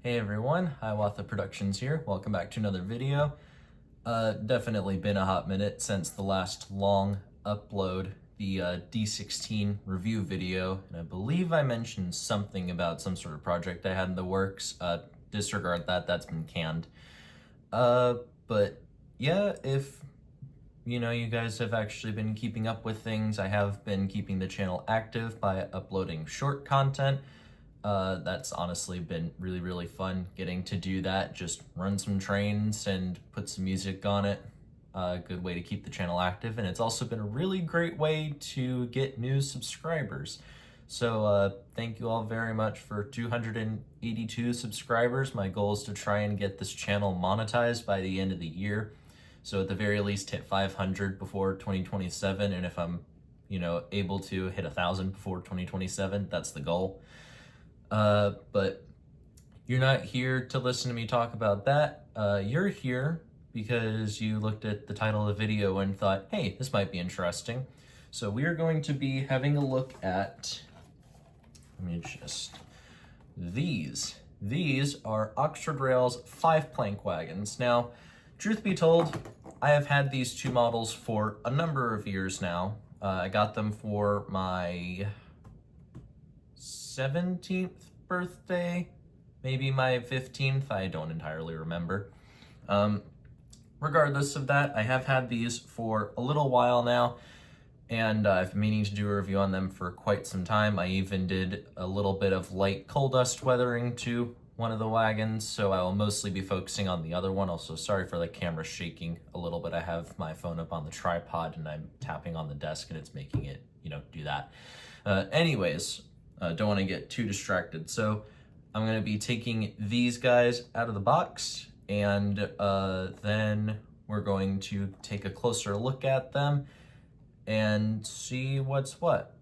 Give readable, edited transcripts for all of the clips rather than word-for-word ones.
Hey everyone, Hiawatha Productions here. Welcome back to another video. Definitely been a hot minute since the last long upload, the D16 review video, and I believe I mentioned something about some sort of project I had in the works. Disregard that, that's been canned. But yeah, if you guys have actually been keeping up with things, I have been keeping the channel active by uploading short content. That's honestly been really fun getting to do that. Just run some trains and put some music on it. Good way to keep the channel active, and it's also been a really great way to get new subscribers. So thank you all very much for 282 subscribers. My goal is to try and get this channel monetized by the end of the year. So at the very least hit 500 before 2027, and if I'm able to hit 1,000 before 2027, that's the goal. But you're not here to listen to me talk about that. You're here because you looked at the title of the video and thought, hey, this might be interesting. So we are going to be having a look at, these. These are Oxford Rail's 5-plank wagons. Now, truth be told, I have had these two models for a number of years now. I got them for my 17th birthday, maybe my 15th, I don't entirely remember. Regardless of that, I have had these for a little while now, and I've been meaning to do a review on them for quite some time. I even did a little bit of light coal dust weathering to one of the wagons, so I will mostly be focusing on the other one. Also, sorry for the camera shaking a little bit. I have my phone up on the tripod and I'm tapping on the desk and it's making it, do that. Anyways, don't want to get too distracted. So I'm going to be taking these guys out of the box, and then we're going to take a closer look at them and see what's what.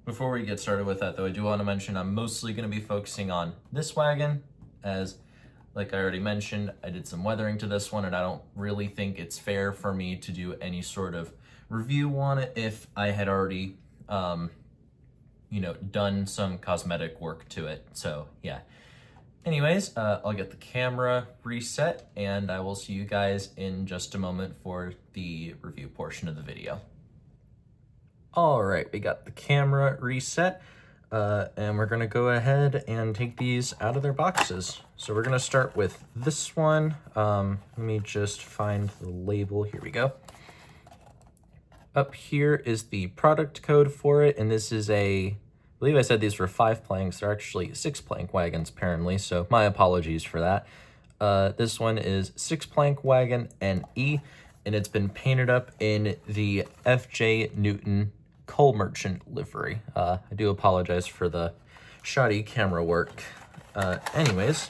Before we get started with that though, I do want to mention I'm mostly going to be focusing on this wagon, as like I already mentioned, I did some weathering to this one and I don't really think it's fair for me to do any sort of review on it if I had already done some cosmetic work to it. So yeah. Anyways, I'll get the camera reset and I will see you guys in just a moment for the review portion of the video. All right, we got the camera reset, and we're gonna go ahead and take these out of their boxes. So we're gonna start with this one. Let me just find the label. Here we go. Up here is the product code for it, and this is I believe I said these were 5 planks. They're actually 6-plank wagons apparently, so my apologies for that. This one is 6-plank wagon NE, and it's been painted up in the F.J. Newton coal merchant livery. I do apologize for the shoddy camera work. Anyways,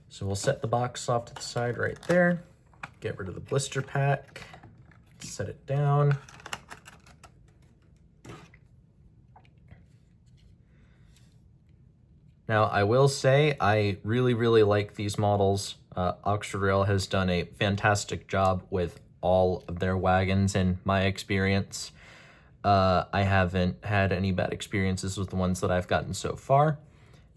so we'll set the box off to the side right there, get rid of the blister pack, set it down. Now, I will say I really like these models. Oxford Rail has done a fantastic job with all of their wagons in my experience. I haven't had any bad experiences with the ones that I've gotten so far,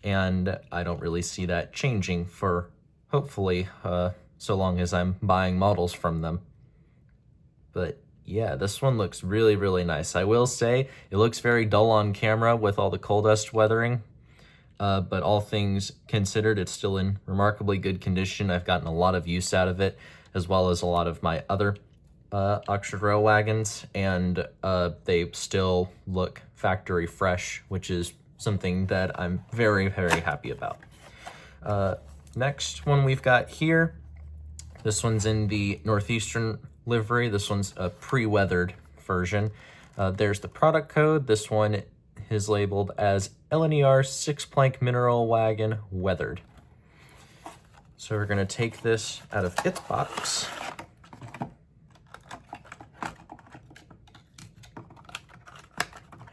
and I don't really see that changing for, hopefully, so long as I'm buying models from them. But yeah, this one looks really nice. I will say it looks very dull on camera with all the coal dust weathering, but all things considered, it's still in remarkably good condition. I've gotten a lot of use out of it, as well as a lot of my other Oxford Rail wagons, and they still look factory fresh, which is something that I'm very happy about. Next one we've got here, this one's in the Northeastern livery. This one's a pre-weathered version. There's the product code. This one is labeled as LNER 6-plank mineral wagon weathered. So we're going to take this out of its box.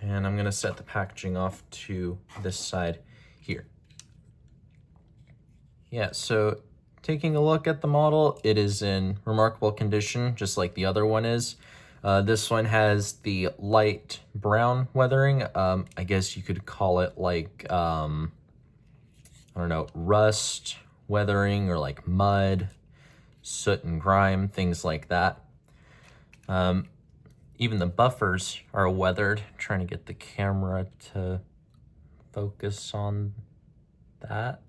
And I'm going to set the packaging off to this side here. Yeah, so taking a look at the model, it is in remarkable condition, just like the other one is. This one has the light brown weathering. I guess you could call it like I don't know, rust, weathering, or like mud, soot and grime, things like that. Even the buffers are weathered. I'm trying to get the camera to focus on that.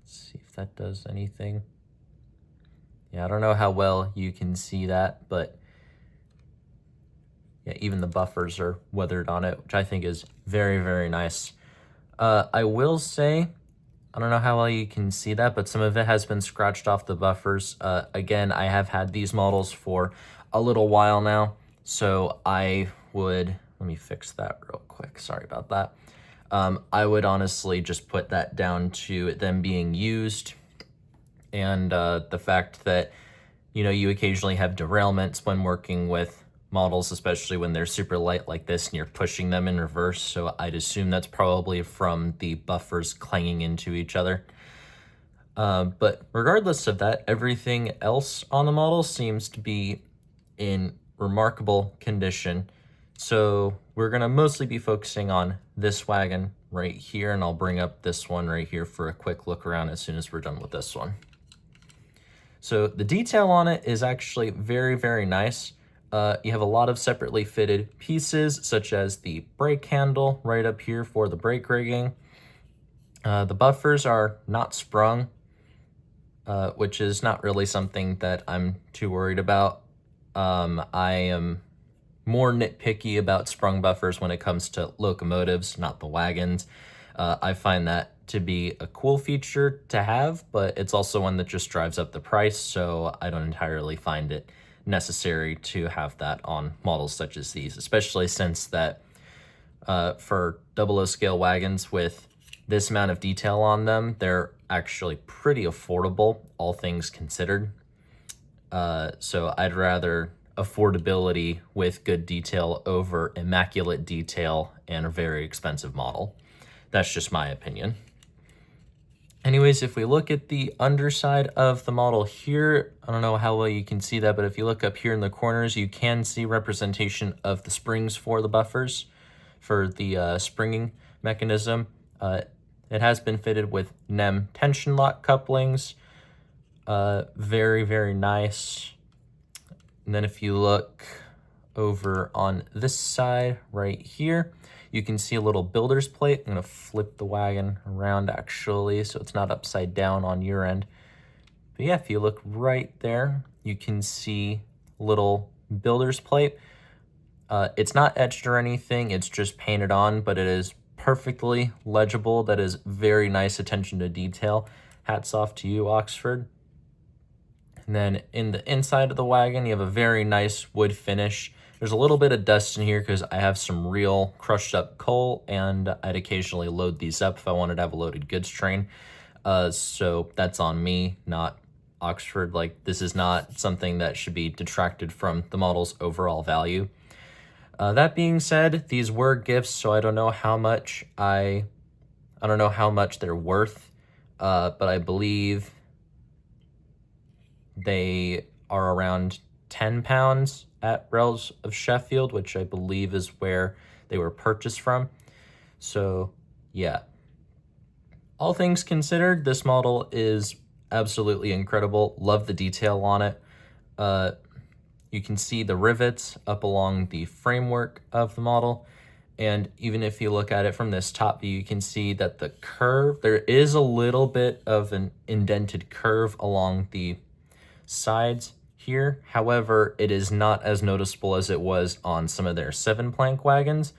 Let's see if that does anything. Yeah, I don't know how well you can see that, but yeah, even the buffers are weathered on it, which I think is very, very nice. I will say, I don't know how well you can see that, but some of it has been scratched off the buffers. Again, I have had these models for a little while now, so I would, let me fix that real quick. Sorry about that. I would honestly just put that down to them being used and the fact that, you know, you occasionally have derailments when working with models, especially when they're super light like this and you're pushing them in reverse. So I'd assume that's probably from the buffers clanging into each other. But regardless of that, everything else on the model seems to be in remarkable condition. So we're gonna mostly be focusing on this wagon right here, and I'll bring up this one right here for a quick look around as soon as we're done with this one. So the detail on it is actually very, very nice. You have a lot of separately fitted pieces, such as the brake handle right up here for the brake rigging. The buffers are not sprung, which is not really something that I'm too worried about. I am more nitpicky about sprung buffers when it comes to locomotives, not the wagons. I find that to be a cool feature to have, but it's also one that just drives up the price, so I don't entirely find it necessary to have that on models such as these, especially since that for 00 scale wagons with this amount of detail on them, they're actually pretty affordable, all things considered. So I'd rather affordability with good detail over immaculate detail and a very expensive model. That's just my opinion. Anyways, if we look at the underside of the model here, I don't know how well you can see that, but if you look up here in the corners, you can see representation of the springs for the buffers, for the springing mechanism. It has been fitted with NEM tension lock couplings. Very, very nice. And then if you look over on this side right here, you can see a little builder's plate. I'm gonna flip the wagon around actually, so it's not upside down on your end. But yeah, if you look right there, you can see a little builder's plate. It's not etched or anything, it's just painted on, but it is perfectly legible. That is very nice attention to detail. Hats off to you, Oxford. And then in the inside of the wagon, you have a very nice wood finish. There's a little bit of dust in here because I have some real crushed up coal, and I'd occasionally load these up if I wanted to have a loaded goods train. So that's on me, not Oxford. Like, this is not something that should be detracted from the model's overall value. That being said, these were gifts, so I don't know how much I don't know how much they're worth, but I believe they are around 10 pounds at Rails of Sheffield, which I believe is where they were purchased from. So yeah, all things considered, this model is absolutely incredible. Love the detail on it. You can see the rivets up along the framework of the model. And even if you look at it from this top view, you can see that the curve, there is a little bit of an indented curve along the sides here. However, it is not as noticeable as it was on some of their 7-plank wagons.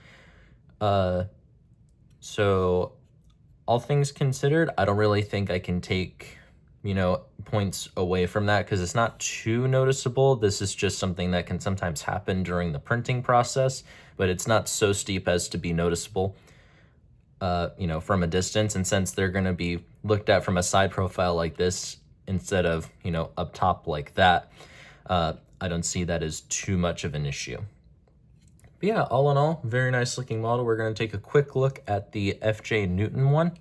So all things considered, I don't really think I can take, you know, points away from that because it's not too noticeable. This is just something that can sometimes happen during the printing process, but it's not so steep as to be noticeable, you know, from a distance. And since they're going to be looked at from a side profile like this, instead of, you know, up top like that, I don't see that as too much of an issue. But yeah, all in all, very nice looking model. We're going to take a quick look at the FJ Newton one.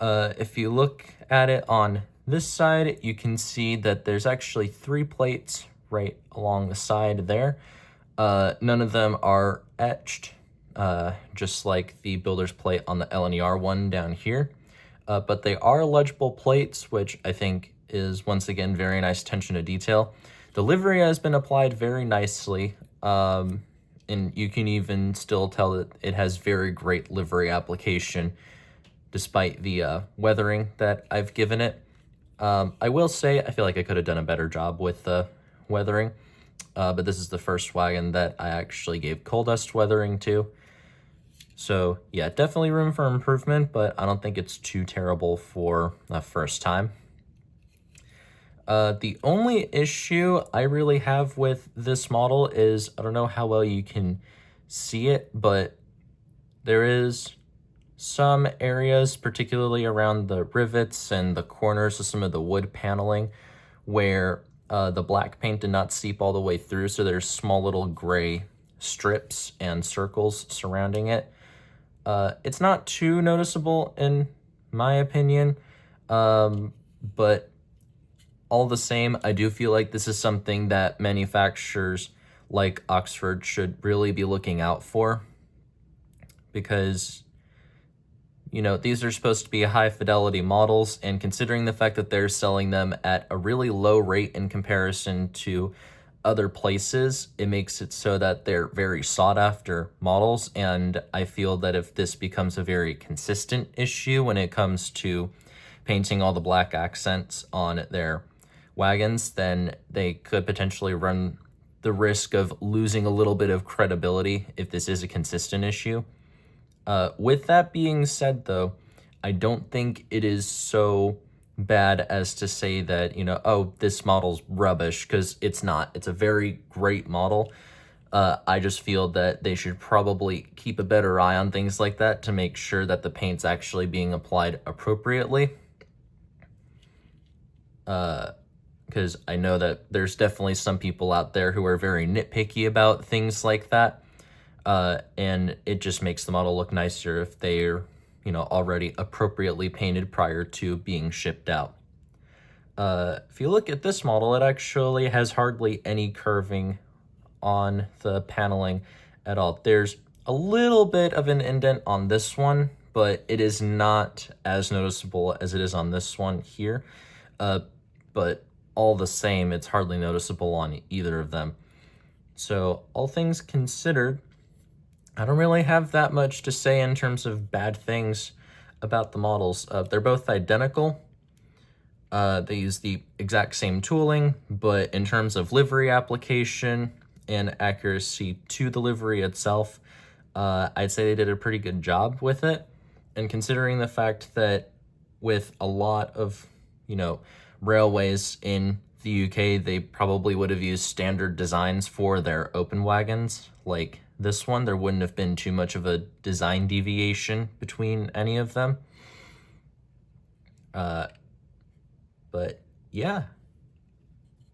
If you look at it on this side, you can see that there's actually 3 plates right along the side there. None of them are etched. just like the builder's plate on the LNER one down here. But they are legible plates, which I think is, once again, very nice attention to detail. The livery has been applied very nicely, and you can even still tell that it has very great livery application, despite the weathering that I've given it. I will say, I feel like I could have done a better job with the weathering, but this is the first wagon that I actually gave coal dust weathering to. So yeah, definitely room for improvement, but I don't think it's too terrible for a first time. The only issue I really have with this model is, I don't know how well you can see it, but there is some areas, particularly around the rivets and the corners of some of the wood paneling, where the black paint did not seep all the way through, so there's small little gray strips and circles surrounding it. It's not too noticeable in my opinion, but all the same, I do feel like this is something that manufacturers like Oxford should really be looking out for, because, you know, these are supposed to be high fidelity models, and considering the fact that they're selling them at a really low rate in comparison to other places, it makes it so that they're very sought after models. And I feel that if this becomes a very consistent issue when it comes to painting all the black accents on their wagons, then they could potentially run the risk of losing a little bit of credibility if this is a consistent issue. With that being said, though, I don't think it is so bad as to say that, you know, oh, this model's rubbish, because it's not. It's a very great model. I just feel that they should probably keep a better eye on things like that to make sure that the paint's actually being applied appropriately. Because I know that there's definitely some people out there who are very nitpicky about things like that. And it just makes the model look nicer if they're, you know, already appropriately painted prior to being shipped out. If you look at this model, it actually has hardly any curving on the paneling at all. There's a little bit of an indent on this one, but it is not as noticeable as it is on this one here. But all the same, it's hardly noticeable on either of them. So all things considered, I don't really have that much to say in terms of bad things about the models. They're both identical. They use the exact same tooling, but in terms of livery application and accuracy to the livery itself, I'd say they did a pretty good job with it. And considering the fact that with a lot of, you know, railways in the UK, they probably would have used standard designs for their open wagons, like this one, there wouldn't have been too much of a design deviation between any of them. But yeah,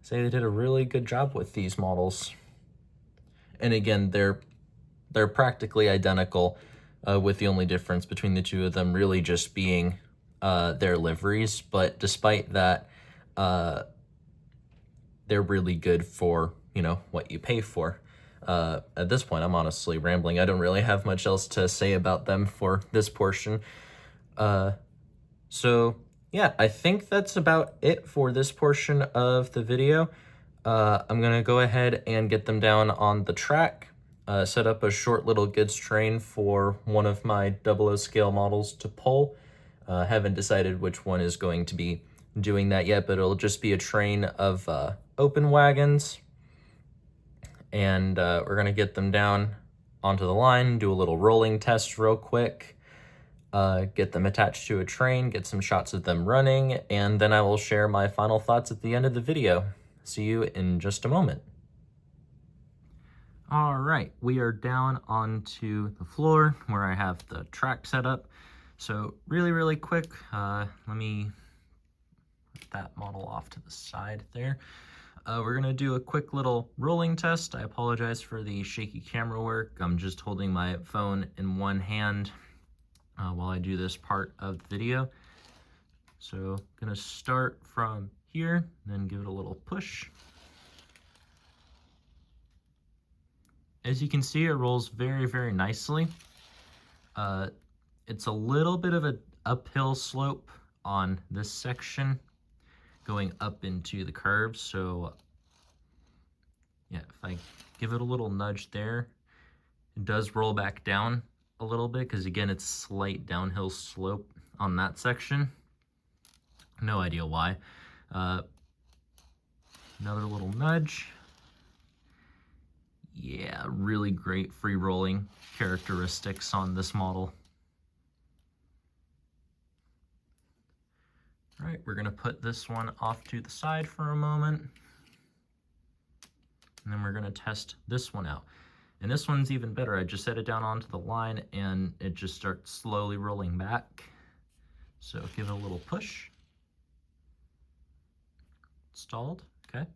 say they did a really good job with these models. And again, they're practically identical, with the only difference between the two of them really just being their liveries. But despite that, they're really good for, you know, what you pay for. At this point, I'm honestly rambling. I don't really have much else to say about them for this portion. So yeah, I think that's about it for this portion of the video. I'm gonna go ahead and get them down on the track, set up a short little goods train for one of my 00 scale models to pull. Haven't decided which one is going to be doing that yet, but it'll just be a train of open wagons. And we're gonna get them down onto the line, do a little rolling test real quick, get them attached to a train, get some shots of them running, and then I will share my final thoughts at the end of the video. See you in just a moment. All right, we are down onto the floor where I have the track set up. So really quick, let me put that model off to the side there. We're gonna do a quick little rolling test. I apologize for the shaky camera work. I'm just holding my phone in one hand while I do this part of the video. So gonna start from here, then give it a little push. As you can see, it rolls very, very nicely. It's a little bit of an uphill slope on this section going up into the curve. So yeah, if I give it a little nudge there, it does roll back down a little bit because again, it's a slight downhill slope on that section. No idea why. Another little nudge. Yeah, really great free rolling characteristics on this model. All right, we're gonna put this one off to the side for a moment. And then we're gonna test this one out. And this one's even better. I just set it down onto the line and it just starts slowly rolling back. So give it a little push. Stalled, okay.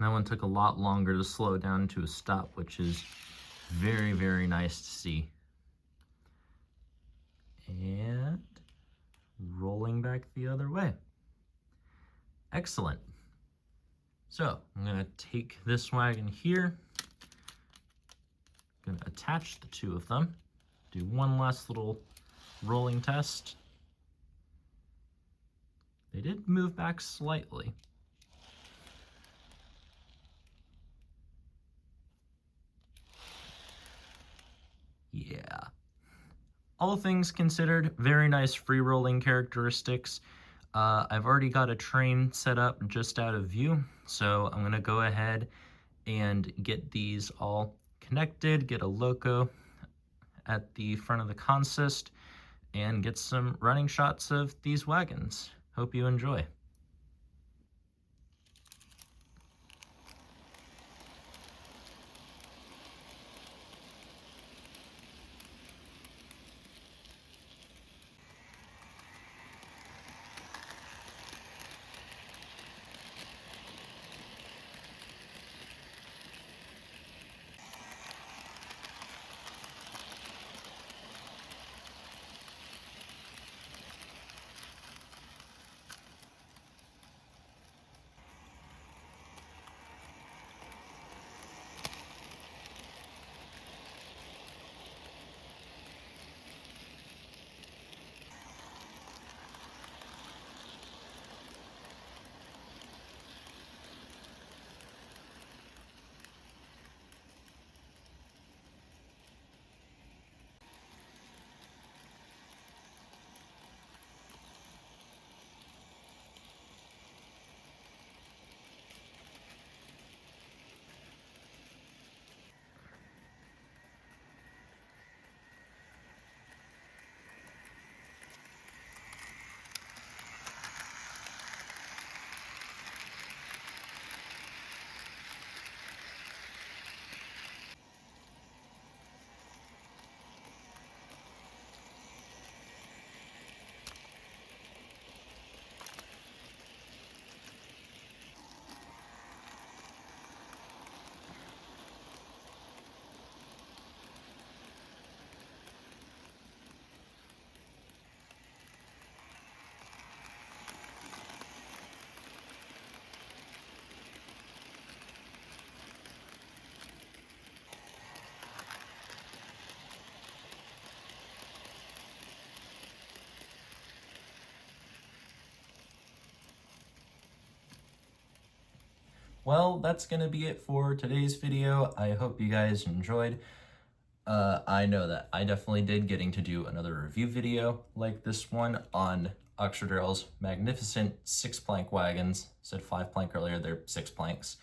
That one took a lot longer to slow down to a stop, which is very, very nice to see. And rolling back the other way. Excellent. So I'm gonna take this wagon here, gonna attach the two of them, do one last little rolling test. They did move back slightly. Yeah. All things considered, very nice free rolling characteristics. I've already got a train set up just out of view, so I'm gonna go ahead and get these all connected, get a loco at the front of the consist, and get some running shots of these wagons. Hope you enjoy. Well, that's gonna be it for today's video. I hope you guys enjoyed. I know that I definitely did, getting to do another review video like this one on Oxford Rail's magnificent 6-plank wagons. Said 5-plank earlier, they're 6 planks.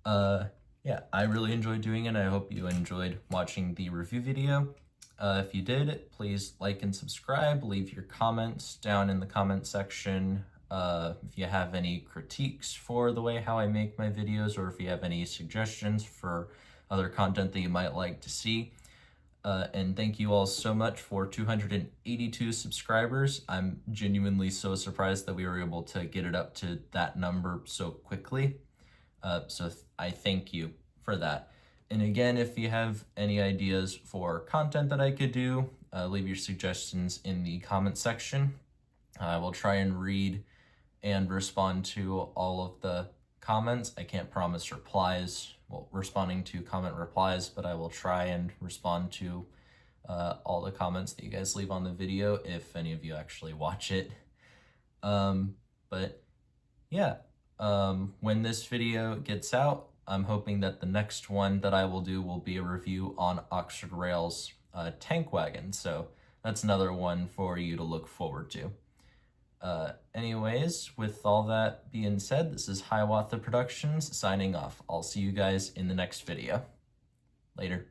Yeah, I really enjoyed doing it. I hope you enjoyed watching the review video. If you did, please like and subscribe. Leave your comments down in the comment section. If you have any critiques for the way how I make my videos, or if you have any suggestions for other content that you might like to see. And thank you all so much for 282 subscribers. I'm genuinely so surprised that we were able to get it up to that number so quickly. So I thank you for that. And again, if you have any ideas for content that I could do, leave your suggestions in the comment section. I will try and read and respond to all of the comments. I can't promise replies, well, responding to comment replies, but I will try and respond to all the comments that you guys leave on the video if any of you actually watch it. But yeah, when this video gets out, I'm hoping that the next one that I will do will be a review on Oxford Rail's tank wagon. So that's another one for you to look forward to. Anyways, with all that being said, this is Hiawatha Productions signing off. I'll see you guys in the next video. Later.